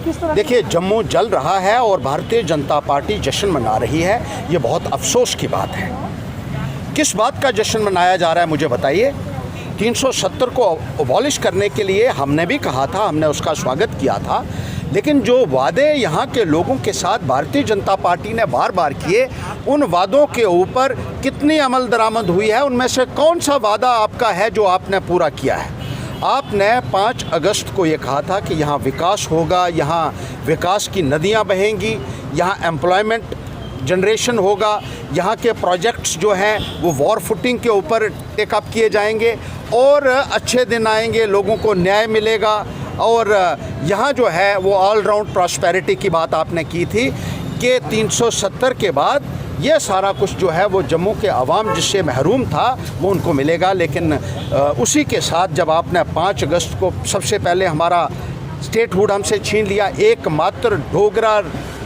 देखिए, जम्मू जल रहा है और भारतीय जनता पार्टी जश्न मना रही है। ये बहुत अफसोस की बात है। किस बात का जश्न मनाया जा रहा है मुझे बताइए। 370 को अबॉलिश करने के लिए हमने भी कहा था, हमने उसका स्वागत किया था, लेकिन जो वादे यहाँ के लोगों के साथ भारतीय जनता पार्टी ने बार बार किए, उन वादों के ऊपर कितनी अमल दरामद हुई है, उनमें से कौन सा वादा आपका है जो आपने पूरा किया है। आपने 5 अगस्त को ये कहा था कि यहाँ विकास होगा, यहाँ विकास की नदियाँ बहेंगी, यहाँ एम्प्लॉयमेंट जनरेशन होगा, यहाँ के प्रोजेक्ट्स जो हैं वो वॉर फुटिंग के ऊपर टेकअप किए जाएंगे और अच्छे दिन आएंगे, लोगों को न्याय मिलेगा और यहाँ जो है वो ऑल राउंड प्रॉस्पेरिटी की बात आपने की थी कि 370 के बाद ये सारा कुछ जो है वो जम्मू के अवाम जिससे महरूम था वो उनको मिलेगा। लेकिन उसी के साथ जब आपने 5 अगस्त को सबसे पहले हमारा स्टेटहुड हमसे छीन लिया, एकमात्र डोगरा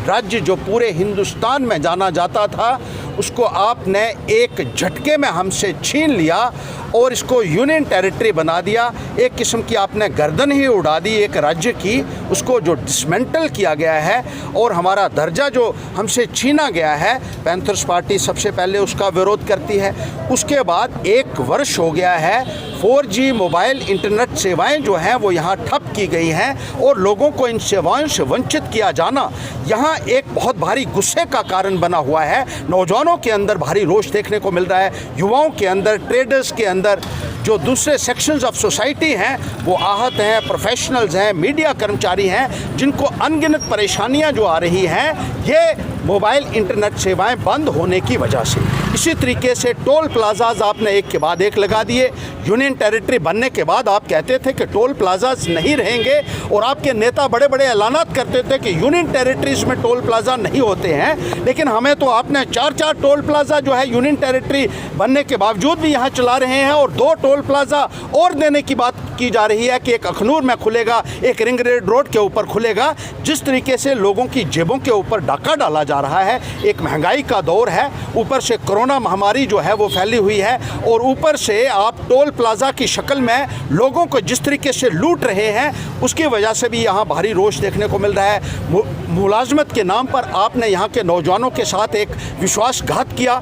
राज्य जो पूरे हिंदुस्तान में जाना जाता था उसको आपने एक झटके में हमसे छीन लिया और इसको यूनियन टेरिटरी बना दिया। एक किस्म की आपने गर्दन ही उड़ा दी एक राज्य की, उसको जो डिसमेंटल किया गया है और हमारा दर्जा जो हमसे छीना गया है। पैंथर्स पार्टी सबसे पहले उसका विरोध करती है। उसके बाद 1 वर्ष हो गया है, 4G मोबाइल इंटरनेट सेवाएं जो हैं वो यहाँ ठप की गई हैं और लोगों को इन सेवाओं से वंचित किया जाना यहाँ एक बहुत भारी गुस्से का कारण बना हुआ है। नौजवानों के अंदर भारी रोष देखने को मिल रहा है, युवाओं के अंदर, ट्रेडर्स के अंदर, जो दूसरे सेक्शंस ऑफ सोसाइटी हैं वो आहत हैं, प्रोफेशनल्स हैं, मीडिया कर्मचारी हैं, जिनको अनगिनत परेशानियां जो आ रही हैं ये मोबाइल इंटरनेट सेवाएं बंद होने की वजह से। इसी तरीके से टोल प्लाजाज आपने एक के बाद एक लगा दिए। यूनियन टेरिटरी बनने के बाद आप कहते थे कि टोल प्लाजाज नहीं रहेंगे और आपके नेता बड़े बड़े ऐलानात करते थे कि यूनियन टेरिटरीज में टोल प्लाजा नहीं होते हैं, लेकिन हमें तो आपने 4 टोल प्लाजा जो है यूनियन टेरिटरी बनने के बावजूद भी यहाँ चला रहे हैं और 2 टोल प्लाजा और देने की बात की जा रही है कि एक अखनूर में खुलेगा, एक रिंग रोड के ऊपर खुलेगा। जिस तरीके से लोगों की जेबों के ऊपर डाका डाला जा रहा है, एक महंगाई का दौर है, ऊपर से कोरोना महामारी जो है वो फैली हुई है और ऊपर से आप टोल प्लाजा की शक्ल में लोगों को जिस तरीके से लूट रहे हैं उसकी वजह से भी यहाँ भारी रोष देखने को मिल रहा है। मुलाजमत के नाम पर आपने यहाँ के नौजवानों के साथ एक विश्वासघात किया।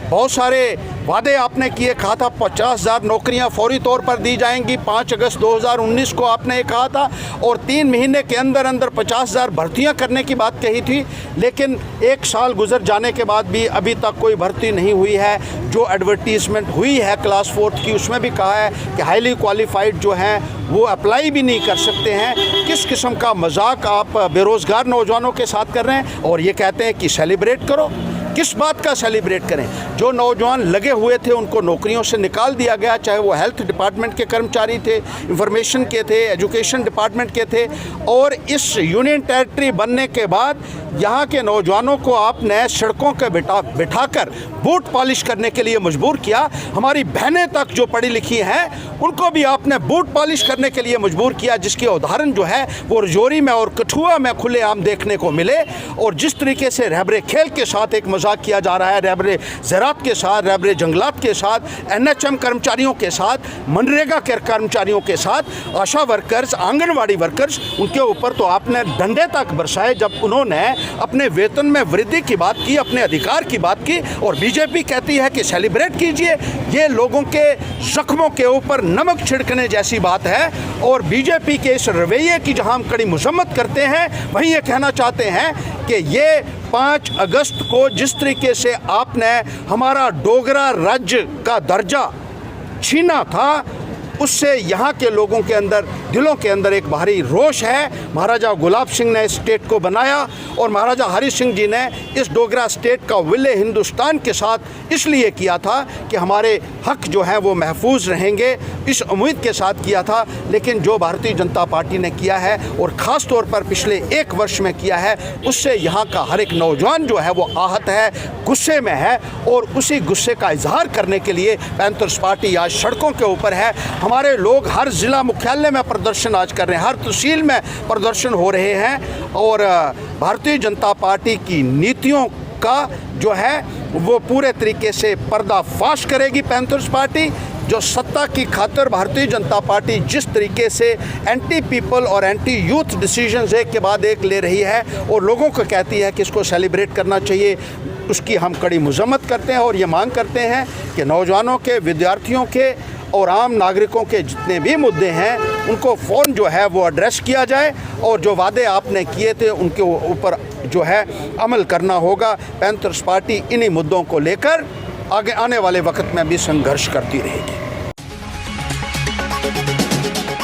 बहुत सारे वादे आपने किए, कहा था 50,000 नौकरियां फौरी तौर पर दी जाएंगी। 5 अगस्त 2019 को आपने ये कहा था और 3 महीने के अंदर अंदर 50,000 भर्तियां करने की बात कही थी, लेकिन 1 साल गुजर जाने के बाद भी अभी तक कोई भर्ती नहीं हुई है। जो एडवर्टीजमेंट हुई है क्लास 4th की उसमें भी कहा है कि हाईली क्वालिफाइड जो हैं वो अप्लाई भी नहीं कर सकते हैं। किस किस्म का मजाक आप बेरोज़गार नौजवानों के साथ कर रहे हैं और ये कहते हैं कि सेलिब्रेट करो। किस बात का सेलिब्रेट करें? जो नौजवान लगे हुए थे उनको नौकरियों से निकाल दिया गया, चाहे वो हेल्थ डिपार्टमेंट के कर्मचारी थे, इंफॉर्मेशन के थे, एजुकेशन डिपार्टमेंट के थे। और इस यूनियन टेरिटरी बनने के बाद यहाँ के नौजवानों को आपने सड़कों के बिठाकर बूट पॉलिश करने के लिए मजबूर किया। हमारी बहनें तक जो पढ़ी लिखी हैं उनको भी आपने बूट पॉलिश करने के लिए मजबूर किया, जिसके उदाहरण जो है वो रजौरी में और कठुआ में खुलेआम देखने को मिले। और जिस तरीके से रहबरे खेल के साथ एक मजाक किया जा रहा है, रहबरे ज़राअत के साथ, रहबरे जंगलात के साथ, NHM कर्मचारियों के साथ, मनरेगा के कर्मचारियों के साथ, आशा वर्कर्स, आंगनवाड़ी वर्कर्स, उनके ऊपर तो आपने डंडे तक बरसाए जब उन्होंने अपने वेतन में वृद्धि की बात की, अपने अधिकार की बात की। और बीजेपी कहती है कि सेलिब्रेट कीजिए। ये लोगों के जख्मों के ऊपर नमक छिड़कने जैसी बात है। और बीजेपी के इस रवैये की जहां हम कड़ी मजम्मत करते हैं, वहीं ये कहना चाहते हैं कि ये 5 अगस्त को जिस तरीके से आपने हमारा डोगरा राज्य का दर्जा छीना था, उससे यहाँ के लोगों के अंदर, दिलों के अंदर एक भारी रोष है। महाराजा गुलाब सिंह ने इस स्टेट को बनाया और महाराजा हरि सिंह जी ने इस डोगरा स्टेट का विलय हिंदुस्तान के साथ इसलिए किया था कि हमारे हक जो हैं वो महफूज रहेंगे, इस उम्मीद के साथ किया था। लेकिन जो भारतीय जनता पार्टी ने किया है और ख़ास तौर पर पिछले 1 वर्ष में किया है, उससे यहाँ का हर एक नौजवान जो है वो आहत है, गुस्से में है। और उसी गुस्से का इजहार करने के लिए पैंथर्स पार्टी आज सड़कों के ऊपर है। हमारे लोग हर ज़िला मुख्यालय में प्रदर्शन आज कर रहे हैं, हर तहसील में प्रदर्शन हो रहे हैं। और भारतीय जनता पार्टी की नीतियों का जो है वो पूरे तरीके से पर्दाफाश करेगी पैंथर्स पार्टी। जो सत्ता की खातिर भारतीय जनता पार्टी जिस तरीके से एंटी पीपल और एंटी यूथ डिसीजंस एक के बाद एक ले रही है और लोगों को कहती है कि इसको सेलिब्रेट करना चाहिए, उसकी हम कड़ी मजम्मत करते हैं और ये मांग करते हैं कि नौजवानों के, विद्यार्थियों के और आम नागरिकों के जितने भी मुद्दे हैं उनको फ़ौरन जो है वो एड्रेस किया जाए और जो वादे आपने किए थे उनके ऊपर जो है अमल करना होगा। पैंथर्स पार्टी इन्हीं मुद्दों को लेकर आगे आने वाले वक्त में भी संघर्ष करती रहेगी।